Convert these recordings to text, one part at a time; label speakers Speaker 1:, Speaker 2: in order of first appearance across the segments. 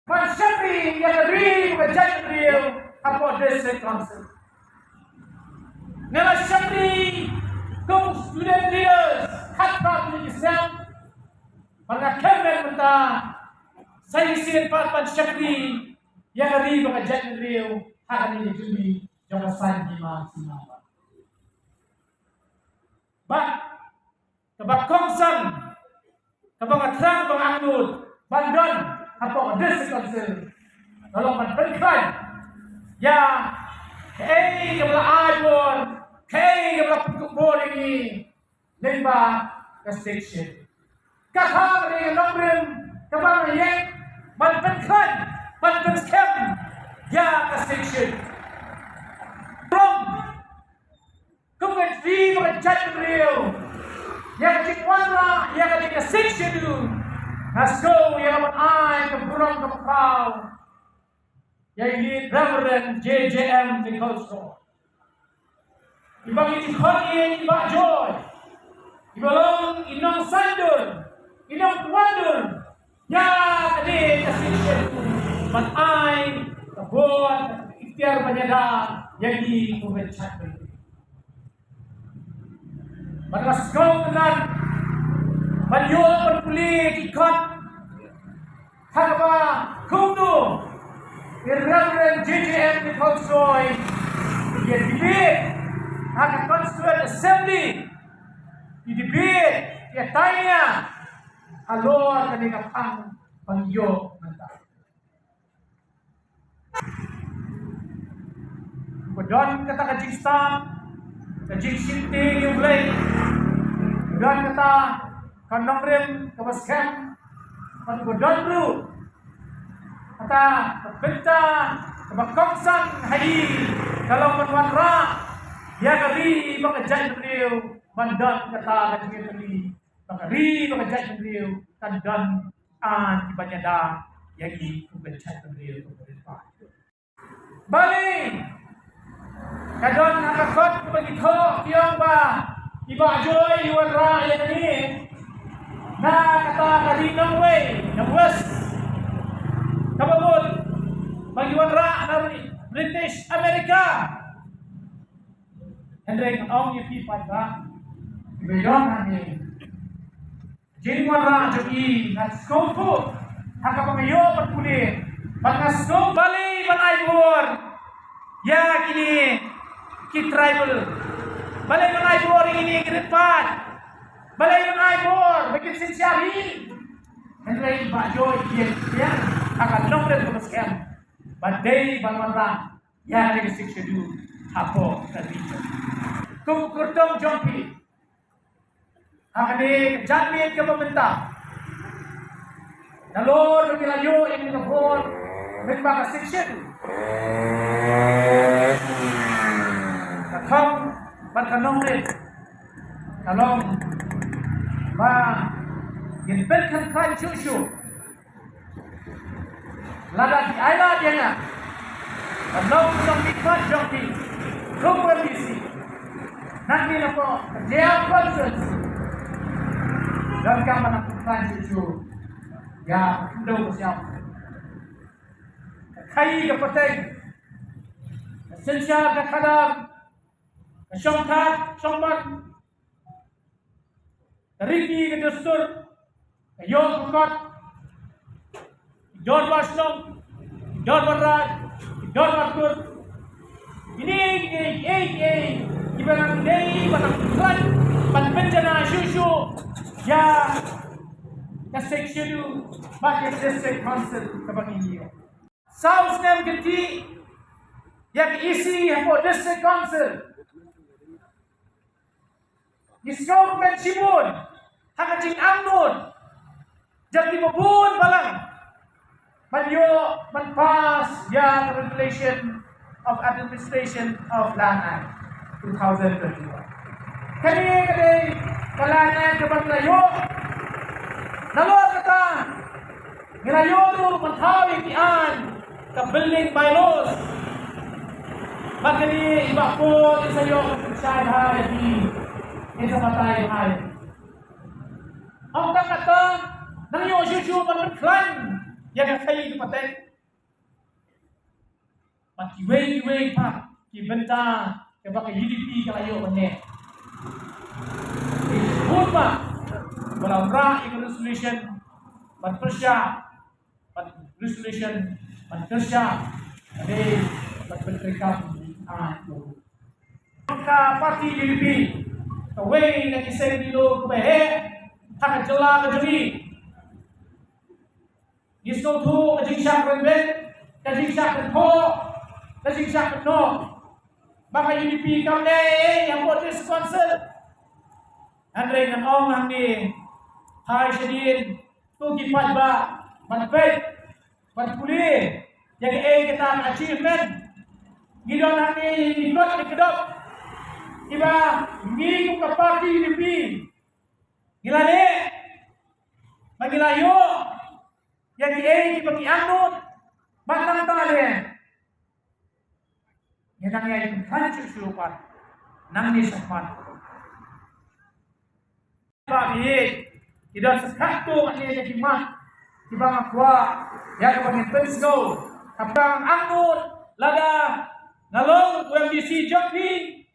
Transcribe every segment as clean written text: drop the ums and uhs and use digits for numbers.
Speaker 1: Pan Syafri yang negeri bekerja beliau apa district council. Nela Syafri kau student leaders hak public Islam pada kemen mentah saya siap Pan Syafri yang negeri bekerja beliau hari ini Juli jawasan lima sinapa. Bak kebak kongsan kebak terang banganut bandon apa district council kalau menpenkan ya kebla ajor kebla pukul ini lemba restriction kata dengan nombor kebang yang menpenkan menpenskem ya restriction from kemudian menjadi beliau yang cikwanra yang ada restriction itu Hasko yang ai keburang kepau yang ini Reverend JJM di Kolso. Ibang ini Khoni Ibang Joy. Ibang inong sandur, inong wandur. Ya tadi kasih itu man ai kebuat ikhtiar penyada yang di pemecah itu. Hasko tenan Banyo berpuli ikut Hakaba Kundu Reverend JJM di Kolsoy dia debate Hak Constituent Assembly di debate dia tanya alor kanina pang Banyo mentah Kodon kata kajing staff kajing sinti yung lay Kodon kata Kanongrim kabaskan Patgodonru Kata Benta Kabakongsan Hai Kalau menwanra Ya kari Makajay beliau Mandan kata Kajay beliau Makari Makajay beliau Kandan An Ibanyada Yagi Kubajay beliau Balik Kadon Hakakot Kubagito Yang ba Iba Joy Iwanra Yang ini na kata kali ng way ng west kababot magiwanra ng British America Hendrik ang ipipan ba ibayon namin jiniwanra jogi at skopo hakapangayo pagpuli pagkaskop bali manaybor ya kini kitribal bali manaybor ini kiripat Balay ng Aibor, bagay sinsyari. Henry Bajoy, yan, akan nomor kemudian. Badai balmara, ya ada seksyedu, apa terbicara. Kung kurtong jompi, akan dijanmin ke pemerintah. Nalor berkilayo yang menghor, membaca seksyedu. Kakam, berkanongret, kalong. Ba ginbelkan kan cucu lada di ayla dia na kalau belum ikut joki kompetisi nanti lepo dia konsul dan kamu nak kan cucu ya udah siap kai ke peteng sensia ke kadar syongkat syongmat Riki ke Dastur, Yon Bukot, Yon Wasnom, Yon Warraj, Yon Warkut. Ini ibarat day, batang klan, panbencana syusyu, ya, keseksyu, pakai district council kebagian. South nem ganti, yang isi apa district council. Iskau mencibun. Hakajing amnun jadi mabun balang banyo manpas yang regulation of administration of land act 2021 kani kalangan kabang layo nalor kata ngelayo tu mantawi tian ka building bylaws magani iba po isayo sa hari ini sa matay hari Ang kata nang yung syusyu man klan yang khay patay mat kiway pa kibenta ke baka UDP kalayo kanya Hurma walau ra resolution mat persya mat resolution mat persya ade mat berkam ka parti UDP kaway na isay dilo kubehe haka jala ka jami Isno tu kajing syak renbet, kajing syak renho, kajing syak renho. Maka UDP kau ni yang buat sponsor. Andre dengan orang ni, hai sedin, tu kipat ba, manpet, manpuli, yang kita achievement. Gidon ni ikut di kedop. Iba minggu ke parti UDP. Gila ni, magilayo. Yang di bagi anut batang tangale yang yang hancur selupan nang ni sempat bagi tidak sekatu ani jadi mah tiba akwa yang bagi penso kapang anut lada nalong UMDC Joki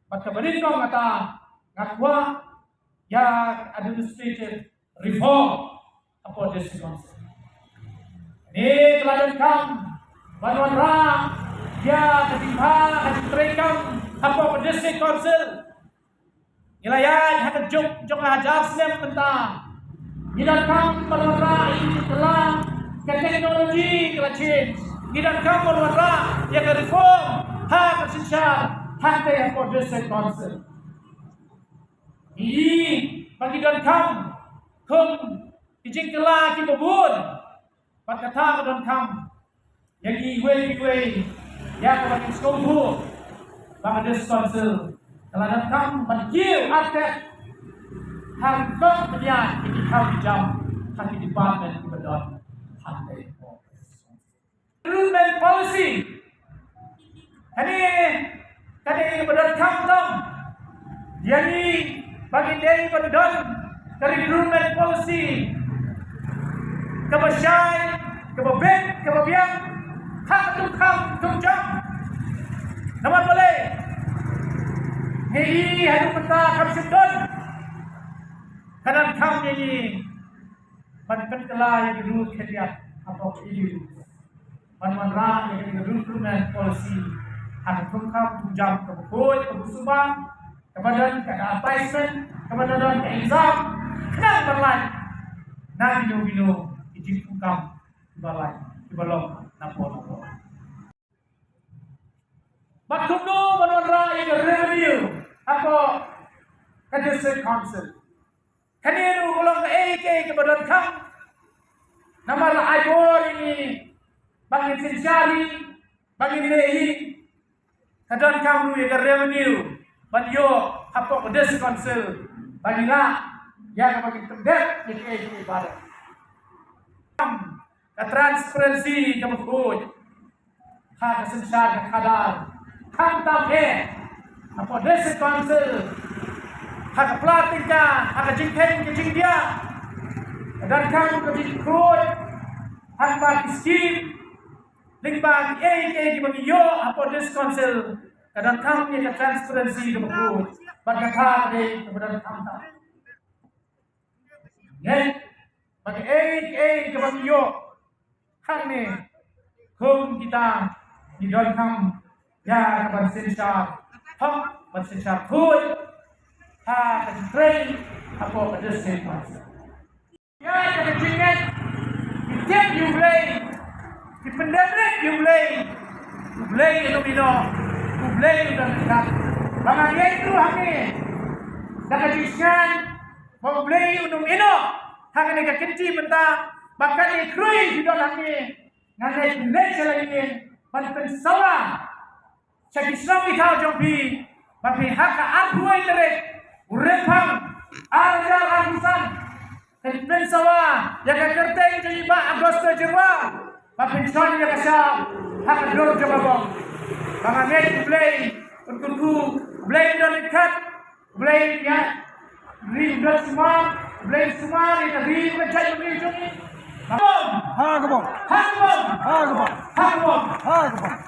Speaker 1: maka berin kau kata ngakwa ya administrative reform apa destinasi ini teladan kam bantuan ram dia ketimpa ketimpa apa pedesik council ilayan hakat jok hajar slam tentang hidan kam bantuan ram ini telah ke teknologi ke change hidan kam bantuan ram yang ke reform hak kesinsyar hak yang pedesik council ini bagi dan kam Ijing telah kita bun, kata kedon kam, yang iwe, ya kebanyakan sekolah, bangga sponsor, kalau dan kam berkil artet, hangkong penyan, ini kau dijam, hati department kebedon, hantai. Recruitment policy, kani kebedon kam tom, jadi bagi dia kebedon recruitment policy. Kebasyai, kebabek, kebabiang, hak tum jam. Nama boleh. Hei, hadu peta kami sedon. Kadang kam ini, pan kelai yang dulu ketiak atau iu. Pan ra yang recruitment policy, hak tum jam kebukut, kebusubang, kebadan ke appointment, kebadan ke exam, kenal berlain. Nah binu. Ijin tukam balai balong napo Bakuno manora in revenue ako kadese council kaniru ulong ke kebadan kam namala aibor ini bangin sinsari bangin lehi kadan kam lu ya revenue banyo apa kadese council bagila ya bangin tendek ke ibarat ke transparansi ke berhut hak kesensyar ke kadar kam tahe apa desa council hak pelatih hak jingkeng ke jingdia dan kam ke jingkut hak bagi skim limbang di bagi yo apa desa council kadang kam ke transparansi ke berhut berkata kepada kam tahe bagi kebagi yo hang ni kum kita di dalam ya kepada sensar hak bersensar kut hak train apa pada sensar ya kita jingat kita mulai di pendapat mulai nomino mulai dan tak bangga itu hang dah kajiskan mau mulai nomino hang ni kekenti benda bahkan ni krui di dalam ni nganai Malaysia lagi panten sawa cak Islam kita jompi tapi hak aku itu urepang ajar agusan panten sawa jaga kerteng jadi ba Agosto jewa tapi son ya kasar hak dulu jawab bang ni play untuk play dan ikat play ya ring semua Blame semua ni ri macam ni Hagbom!
Speaker 2: Hagbom!
Speaker 1: Hagbom!
Speaker 2: Hagbom!
Speaker 1: Hagbom!
Speaker 2: Hagbom!